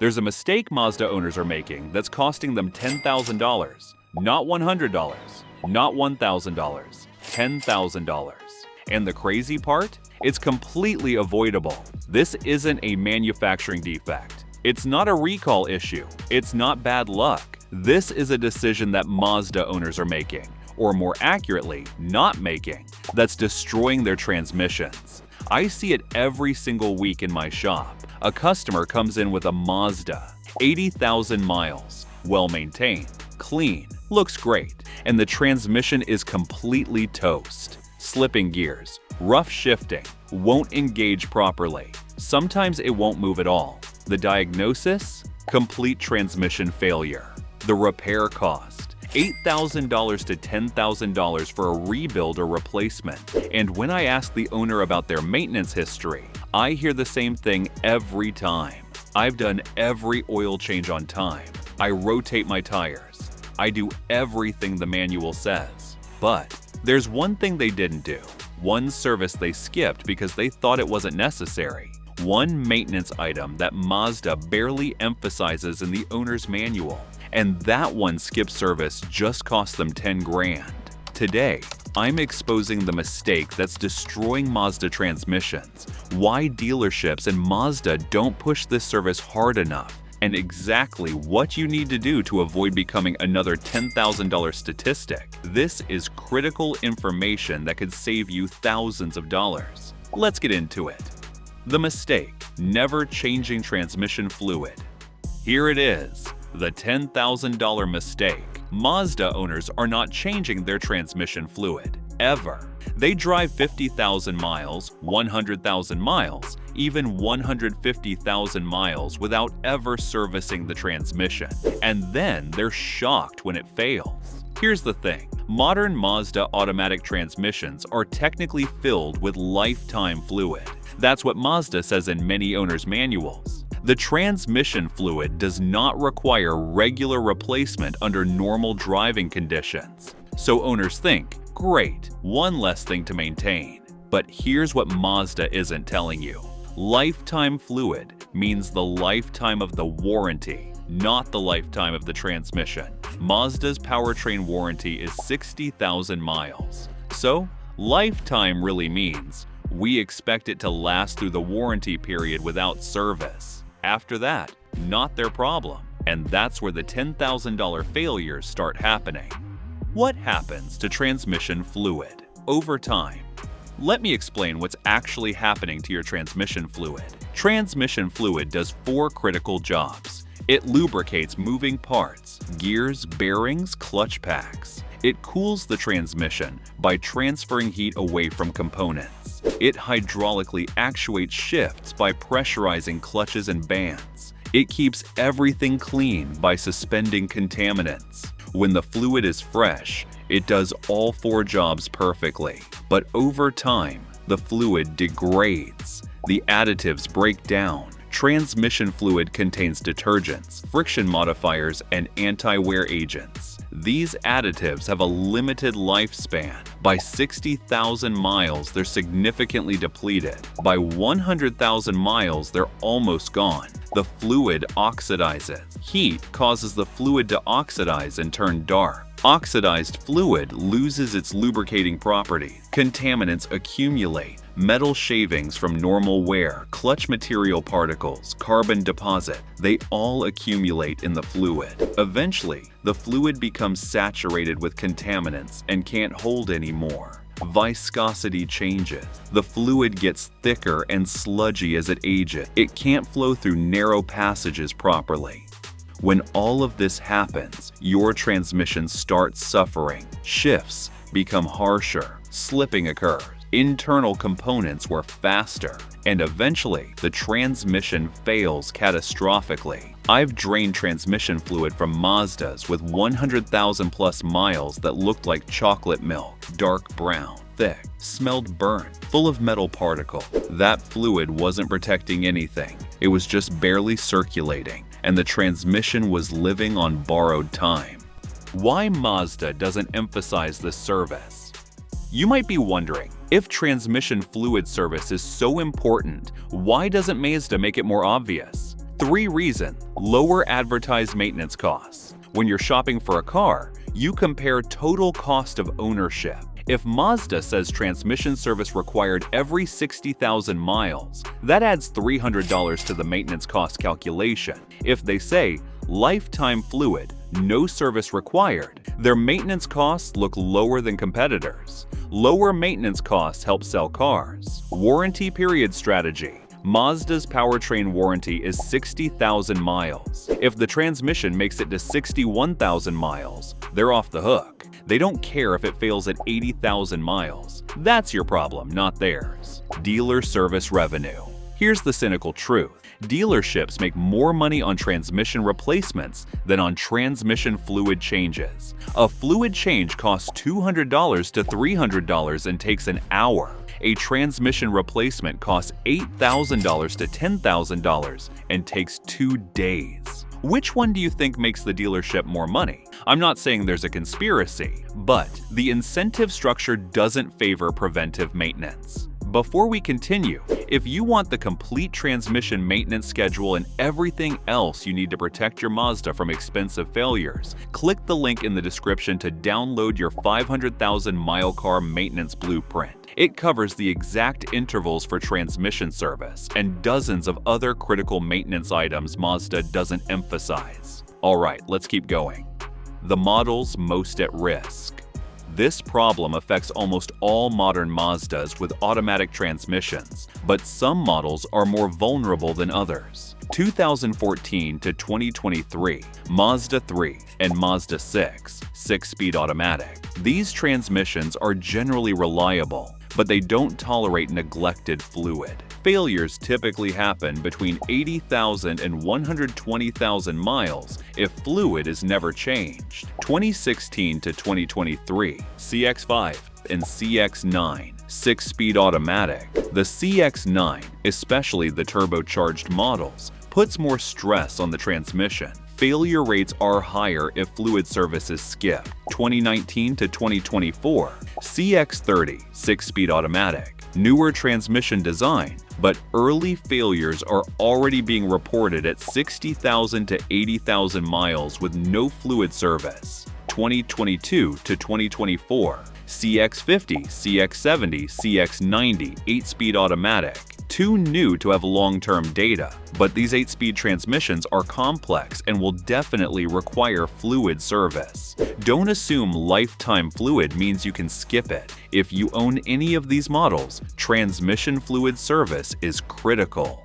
There's a mistake Mazda owners are making that's costing them $10,000, not $100, not $1,000, $10,000. And the crazy part? It's completely avoidable. This isn't a manufacturing defect. It's not a recall issue. It's not bad luck. This is a decision that Mazda owners are making, or more accurately, not making, that's destroying their transmissions. I see it every single week in my shop. A customer comes in with a Mazda, 80,000 miles, well-maintained, clean, looks great, and the transmission is completely toast. Slipping gears, rough shifting, won't engage properly. Sometimes it won't move at all. The diagnosis? Complete transmission failure. The repair cost? $8,000 to $10,000 for a rebuild or replacement. And when I ask the owner about their maintenance history, I hear the same thing every time. I've done every oil change on time. I rotate my tires. I do everything the manual says. But there's one thing they didn't do. One service they skipped because they thought it wasn't necessary. One maintenance item that Mazda barely emphasizes in the owner's manual. And that one skipped service just cost them 10 grand. Today, I'm exposing the mistake that's destroying Mazda transmissions, why dealerships and Mazda don't push this service hard enough, and exactly what you need to do to avoid becoming another $10,000 statistic. This is critical information that could save you thousands of dollars. Let's get into it. The mistake: never changing transmission fluid. Here it is, the $10,000 mistake. Mazda owners are not changing their transmission fluid, ever. They drive 50,000 miles, 100,000 miles, even 150,000 miles without ever servicing the transmission. And then they're shocked when it fails. Here's the thing. Modern Mazda automatic transmissions are technically filled with lifetime fluid. That's what Mazda says in many owners' manuals. The transmission fluid does not require regular replacement under normal driving conditions. So owners think, great, one less thing to maintain. But here's what Mazda isn't telling you. Lifetime fluid means the lifetime of the warranty, not the lifetime of the transmission. Mazda's powertrain warranty is 60,000 miles. So, lifetime really means we expect it to last through the warranty period without service. After that, not their problem. And that's where the $10,000 failures start happening. What happens to transmission fluid over time? Let me explain what's actually happening to your transmission fluid. Transmission fluid does 4 critical jobs. It lubricates moving parts, gears, bearings, clutch packs. It cools the transmission by transferring heat away from components. It hydraulically actuates shifts by pressurizing clutches and bands. It keeps everything clean by suspending contaminants. When the fluid is fresh, it does all 4 jobs perfectly. But over time, the fluid degrades. The additives break down. Transmission fluid contains detergents, friction modifiers, and anti-wear agents. These additives have a limited lifespan. By 60,000 miles, they're significantly depleted. By 100,000 miles, they're almost gone. The fluid oxidizes. Heat causes the fluid to oxidize and turn dark. Oxidized fluid loses its lubricating property. Contaminants accumulate. Metal shavings from normal wear, clutch material particles, carbon deposit, they all accumulate in the fluid. Eventually, the fluid becomes saturated with contaminants and can't hold anymore. Viscosity changes. The fluid gets thicker and sludgy as it ages. It can't flow through narrow passages properly. When all of this happens, your transmission starts suffering. Shifts become harsher. Slipping occurs. Internal components wear faster, and eventually the transmission fails catastrophically. I've drained transmission fluid from Mazdas with 100,000 plus miles that looked like chocolate milk, dark brown, thick, smelled burnt, full of metal particles. That fluid wasn't protecting anything. It was just barely circulating, and the transmission was living on borrowed time. Why Mazda doesn't emphasize this service? You might be wondering, if transmission fluid service is so important, why doesn't Mazda make it more obvious? 3 reasons. Lower advertised maintenance costs. When you're shopping for a car, you compare total cost of ownership. If Mazda says transmission service required every 60,000 miles, that adds $300 to the maintenance cost calculation. If they say lifetime fluid, no service required, their maintenance costs look lower than competitors. Lower maintenance costs help sell cars. Warranty period strategy. Mazda's powertrain warranty is 60,000 miles. If the transmission makes it to 61,000 miles, they're off the hook. They don't care if it fails at 80,000 miles. That's your problem, not theirs. Dealer service revenue. Here's the cynical truth. Dealerships make more money on transmission replacements than on transmission fluid changes. A fluid change costs $200 to $300 and takes an hour. A transmission replacement costs $8,000 to $10,000 and takes 2 days. Which one do you think makes the dealership more money? I'm not saying there's a conspiracy, but the incentive structure doesn't favor preventive maintenance. Before we continue, if you want the complete transmission maintenance schedule and everything else you need to protect your Mazda from expensive failures, click the link in the description to download your 500,000-mile car maintenance blueprint. It covers the exact intervals for transmission service and dozens of other critical maintenance items Mazda doesn't emphasize. Alright, let's keep going. The models most at risk. This problem affects almost all modern Mazdas with automatic transmissions, but some models are more vulnerable than others. 2014 to 2023, Mazda 3 and Mazda 6, 6-speed automatic. These transmissions are generally reliable, but they don't tolerate neglected fluid. Failures typically happen between 80,000 and 120,000 miles if fluid is never changed. 2016 to 2023, CX-5 and CX-9, 6-speed automatic. The CX-9, especially the turbocharged models, puts more stress on the transmission. Failure rates are higher if fluid service is skipped. 2019 to 2024, CX-30, 6-speed automatic. Newer transmission design, but early failures are already being reported at 60,000 to 80,000 miles with no fluid service. 2022 to 2024, CX-50, CX-70, CX-90, 8-speed automatic. Too new to have long-term data, but these 8-speed transmissions are complex and will definitely require fluid service. Don't assume lifetime fluid means you can skip it. If you own any of these models, transmission fluid service is critical.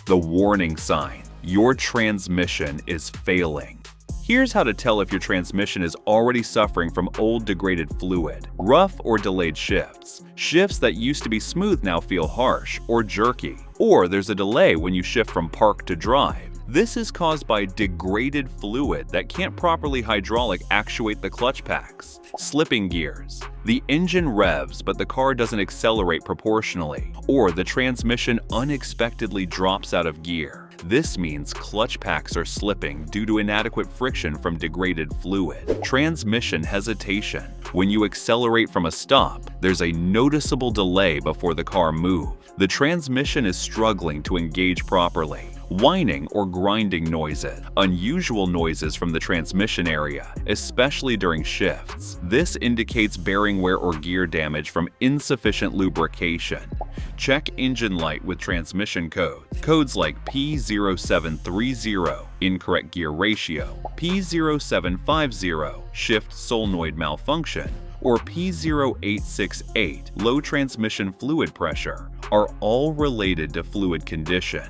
The warning sign: your transmission is failing. Here's how to tell if your transmission is already suffering from old degraded fluid. Rough or delayed shifts. Shifts that used to be smooth now feel harsh or jerky. Or there's a delay when you shift from park to drive. This is caused by degraded fluid that can't properly hydraulic actuate the clutch packs. Slipping gears. The engine revs but the car doesn't accelerate proportionally, or the transmission unexpectedly drops out of gear. This means clutch packs are slipping due to inadequate friction from degraded fluid. Transmission hesitation. When you accelerate from a stop, there's a noticeable delay before the car moves. The transmission is struggling to engage properly. Whining or grinding noises. Unusual noises from the transmission area, especially during shifts. This indicates bearing wear or gear damage from insufficient lubrication. Check engine light with transmission code. Codes like P0730, incorrect gear ratio, P0750, shift solenoid malfunction, or P0868, low transmission fluid pressure, are all related to fluid condition.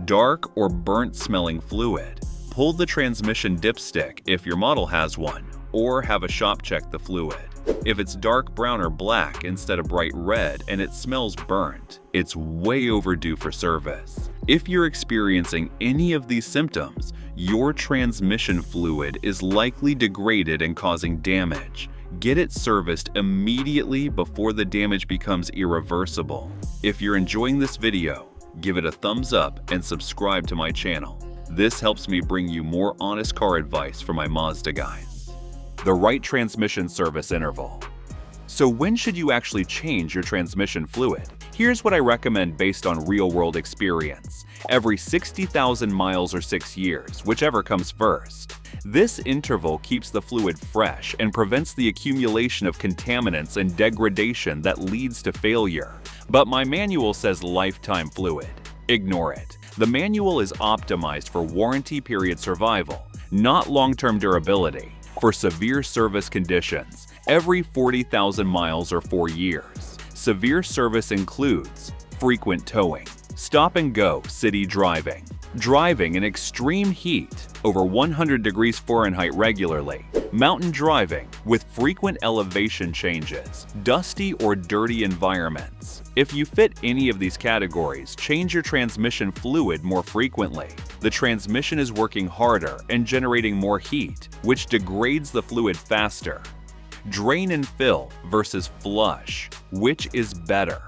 Dark or burnt-smelling fluid. Pull the transmission dipstick if your model has one, or have a shop check the fluid. If it's dark brown or black instead of bright red and it smells burnt, it's way overdue for service. If you're experiencing any of these symptoms, your transmission fluid is likely degraded and causing damage. Get it serviced immediately before the damage becomes irreversible. If you're enjoying this video, give it a thumbs up and subscribe to my channel. This helps me bring you more honest car advice for my Mazda guys. The right transmission service interval. So when should you actually change your transmission fluid? Here's what I recommend based on real-world experience. Every 60,000 miles or 6 years, whichever comes first. This interval keeps the fluid fresh and prevents the accumulation of contaminants and degradation that leads to failure. But my manual says lifetime fluid. Ignore it. The manual is optimized for warranty period survival, not long-term durability. For severe service conditions, every 40,000 miles or 4 years. Severe service includes frequent towing, stop-and-go city driving, driving in extreme heat over 100 degrees Fahrenheit regularly, mountain driving with frequent elevation changes, dusty or dirty environments. If you fit any of these categories, change your transmission fluid more frequently. The transmission is working harder and generating more heat, which degrades the fluid faster. Drain and fill versus flush. Which is better?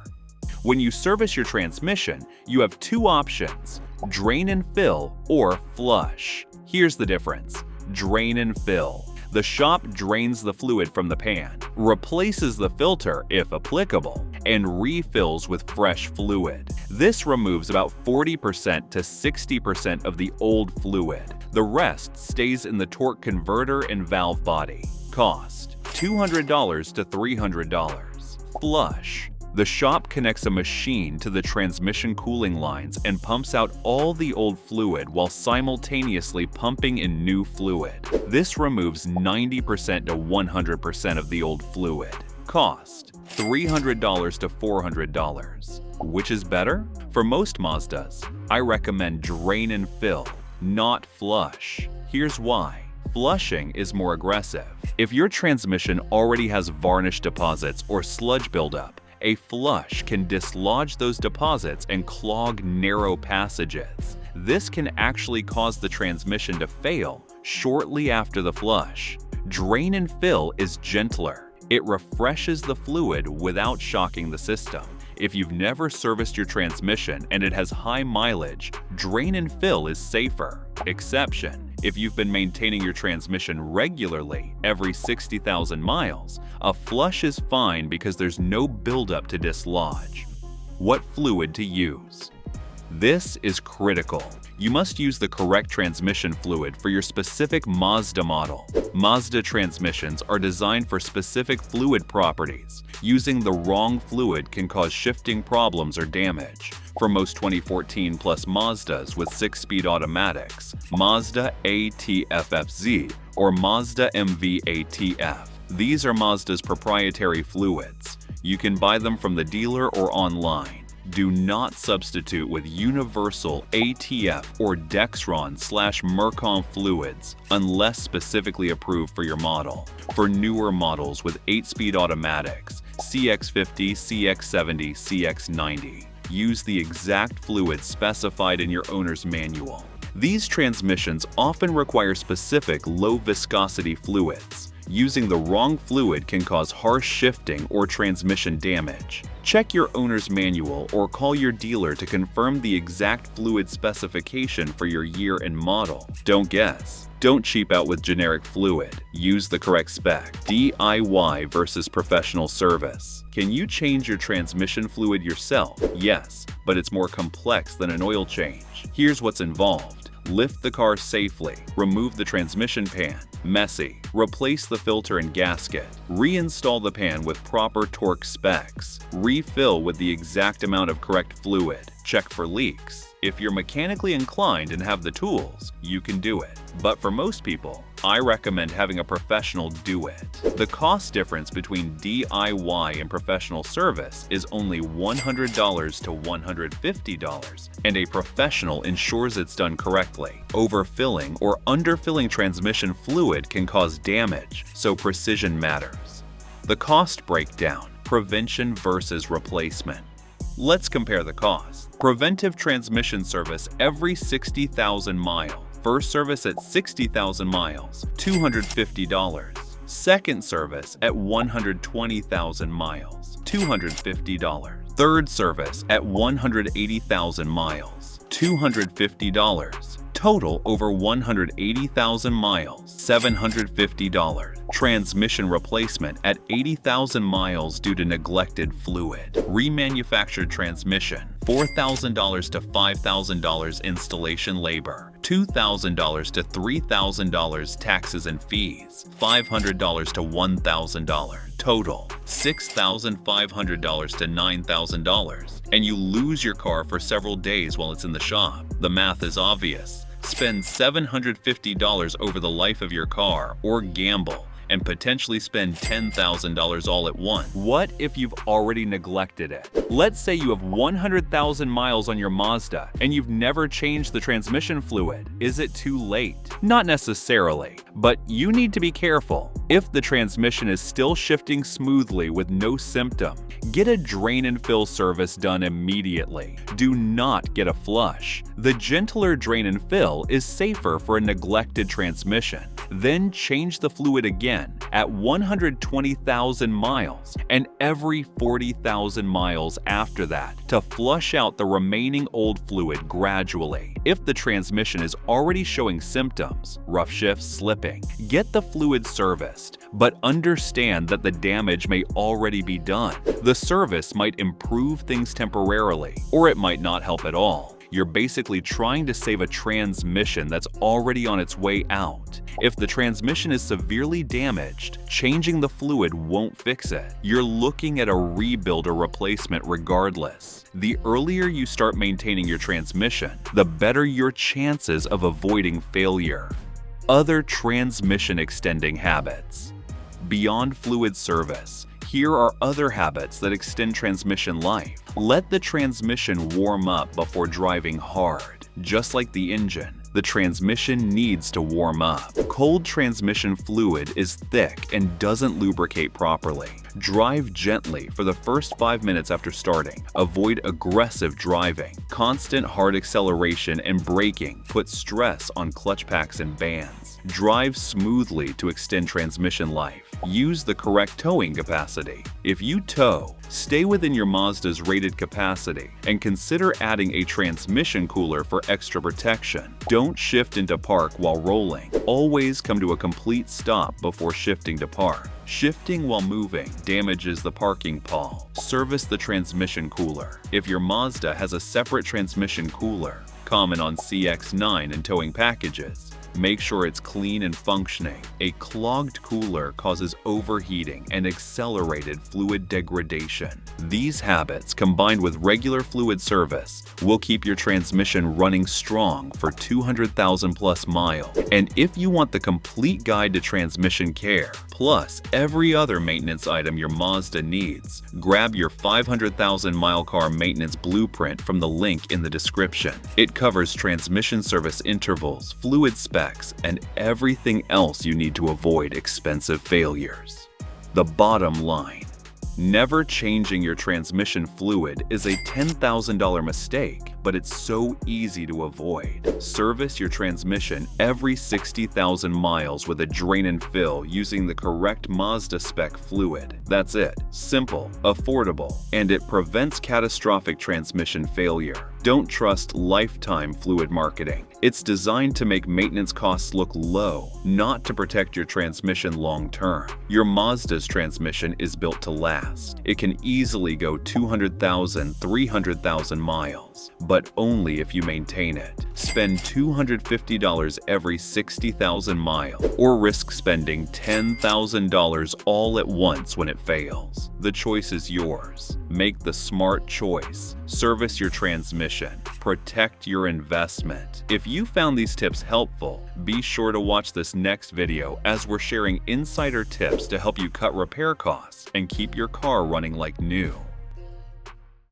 When you service your transmission, you have two options: drain and fill or flush. Here's the difference. Drain and fill. The shop drains the fluid from the pan, replaces the filter if applicable, and refills with fresh fluid. This removes about 40% to 60% of the old fluid. The rest stays in the torque converter and valve body. Cost: $200 to $300. Flush. The shop connects a machine to the transmission cooling lines and pumps out all the old fluid while simultaneously pumping in new fluid. This removes 90% to 100% of the old fluid. Cost: $300 to $400. Which is better? For most Mazdas, I recommend drain and fill, not flush. Here's why. Flushing is more aggressive. If your transmission already has varnish deposits or sludge buildup, a flush can dislodge those deposits and clog narrow passages. This can actually cause the transmission to fail shortly after the flush. Drain and fill is gentler. It refreshes the fluid without shocking the system. If you've never serviced your transmission and it has high mileage, drain and fill is safer. Exception: if you've been maintaining your transmission regularly every 60,000 miles, a flush is fine because there's no buildup to dislodge. What fluid to use? This is critical. You must use the correct transmission fluid for your specific Mazda model. Mazda transmissions are designed for specific fluid properties. Using the wrong fluid can cause shifting problems or damage. For most 2014 plus Mazdas with 6-speed automatics, Mazda ATFFZ or Mazda MV-ATF. These are Mazda's proprietary fluids. You can buy them from the dealer or online. Do not substitute with universal ATF or Dexron/Mercom fluids unless specifically approved for your model. For newer models with 8-speed automatics, CX50, CX70, CX90, use the exact fluid specified in your owner's manual. These transmissions often require specific low-viscosity fluids. Using the wrong fluid can cause harsh shifting or transmission damage. Check your owner's manual or call your dealer to confirm the exact fluid specification for your year and model. Don't guess. Don't cheap out with generic fluid. Use the correct spec. DIY versus professional service. Can you change your transmission fluid yourself? Yes, but it's more complex than an oil change. Here's what's involved. Lift the car safely, remove the transmission pan, messy, replace the filter and gasket, reinstall the pan with proper torque specs, refill with the exact amount of correct fluid, check for leaks. If you're mechanically inclined and have the tools, you can do it. But for most people, I recommend having a professional do it. The cost difference between DIY and professional service is only $100 to $150, and a professional ensures it's done correctly. Overfilling or underfilling transmission fluid can cause damage, so precision matters. The cost breakdown: prevention versus replacement. Let's compare the costs. Preventive transmission service every 60,000 miles. First service at 60,000 miles, $250. Second service at 120,000 miles, $250. Third service at 180,000 miles, $250. Total over 180,000 miles, $750. Transmission replacement at 80,000 miles due to neglected fluid. Remanufactured transmission, $4,000 to $5,000 installation labor, $2,000 to $3,000 taxes and fees, $500 to $1,000. Total, $6,500 to $9,000. And you lose your car for several days while it's in the shop. The math is obvious. Spend $750 over the life of your car or gamble and potentially spend $10,000 all at once. What if you've already neglected it? Let's say you have 100,000 miles on your Mazda and you've never changed the transmission fluid. Is it too late? Not necessarily, but you need to be careful. If the transmission is still shifting smoothly with no symptom, get a drain and fill service done immediately. Do not get a flush. The gentler drain and fill is safer for a neglected transmission. Then change the fluid again at 120,000 miles and every 40,000 miles after that to flush out the remaining old fluid gradually. If the transmission is already showing symptoms, rough shifts, slipping, get the fluid serviced, but understand that the damage may already be done. The service might improve things temporarily, or it might not help at all. You're basically trying to save a transmission that's already on its way out. If the transmission is severely damaged, changing the fluid won't fix it. You're looking at a rebuild or replacement regardless. The earlier you start maintaining your transmission, the better your chances of avoiding failure. Other transmission extending habits. Beyond fluid service, here are other habits that extend transmission life. Let the transmission warm up before driving hard. Just like the engine, the transmission needs to warm up. Cold transmission fluid is thick and doesn't lubricate properly. Drive gently for the first 5 minutes after starting. Avoid aggressive driving. Constant hard acceleration and braking put stress on clutch packs and bands. Drive smoothly to extend transmission life. Use the correct towing capacity. If you tow, stay within your Mazda's rated capacity and consider adding a transmission cooler for extra protection. Don't shift into park while rolling. Always come to a complete stop before shifting to park. Shifting while moving damages the parking pawl. Service the transmission cooler. If your Mazda has a separate transmission cooler, common on CX-9 and towing packages, make sure it's clean and functioning. A clogged cooler causes overheating and accelerated fluid degradation. These habits, combined with regular fluid service, will keep your transmission running strong for 200,000 plus miles. And if you want the complete guide to transmission care, plus every other maintenance item your Mazda needs, grab your 500,000 mile car maintenance blueprint from the link in the description. It covers transmission service intervals, fluid specs, and everything else you need to avoid expensive failures. The bottom line: never changing your transmission fluid is a $10,000 mistake, but it's so easy to avoid. Service your transmission every 60,000 miles with a drain and fill using the correct Mazda spec fluid. That's it. Simple, affordable, and it prevents catastrophic transmission failure. Don't trust lifetime fluid marketing. It's designed to make maintenance costs look low, not to protect your transmission long term. Your Mazda's transmission is built to last. It can easily go 200,000, 300,000 miles, but only if you maintain it. Spend $250 every 60,000 miles, or risk spending $10,000 all at once when it fails. The choice is yours. Make the smart choice. Service your transmission. Protect your investment. If you found these tips helpful, be sure to watch this next video as we're sharing insider tips to help you cut repair costs and keep your car running like new.